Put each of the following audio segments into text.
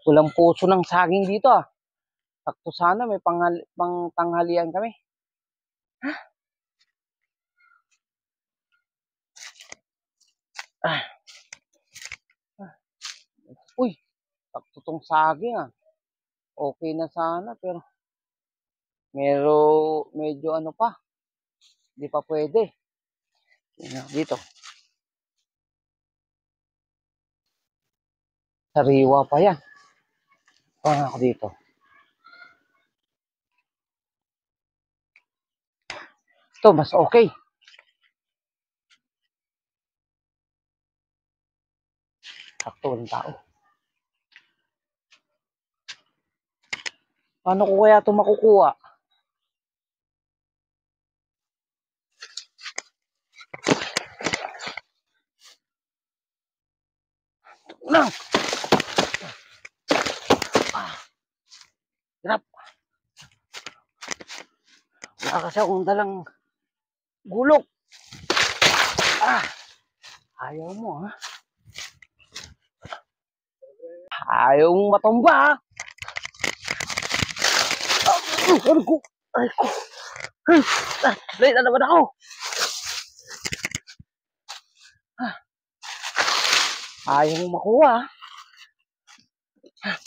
Walang puso ng saging dito ah. Sakto sana may pangtanghalian kami. Uy, sakto tong saging ah. Okay na sana pero medyo ano pa. Hindi pa pwede. Dito. Sariwa pa yan. Pang ako dito. Ito, mas okay. Sakto ng tao. Paano ko kaya ito makukuha? Lang! Hirap. Wala kasi akong dalang gulok. Ayaw mo ha. Ayaw mong matumba ha. Ay ko. Late na naman ako. Ayaw mong makuha ha.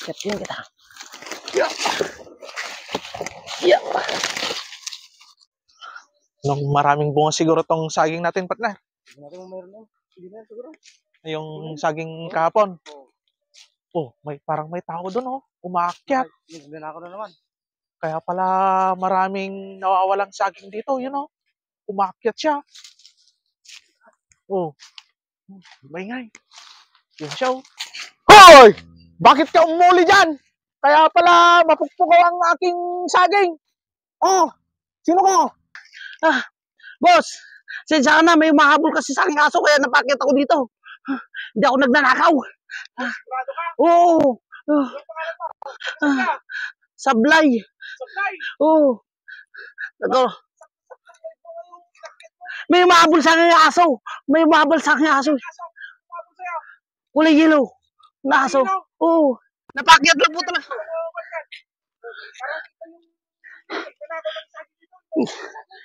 Katin kita. Maraming bunga siguro tong saging natin, partner. Hindi na siguro. Yung saging kahapon. Oh, parang may tao doon, oh. Umaakyat. Nagnanakaw na naman. Kaya pala maraming nawawalang saging dito, yun, oh. Umaakyat siya. Oh. Maingay. Yun siya, oh. Hoy! Bakit ka umuli dyan? Kaya pala mapukpukaw ang aking saging. Oh, sino ko? Boss, sensya ka na, may mahabol kasi sa aking aso kaya napakyat ako dito. Hindi ako nagnanakaw. Oo. Sablay. Oo. May mahabol sa aking aso. May mahabol sa aking aso. Kulay yellow. Na aso. Oo. Napakyat lang po talaga.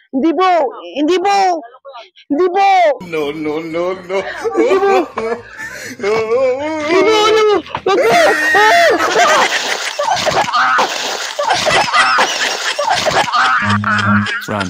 Hindi po. Hindi po. Hindi po. No. Hindi po. Run.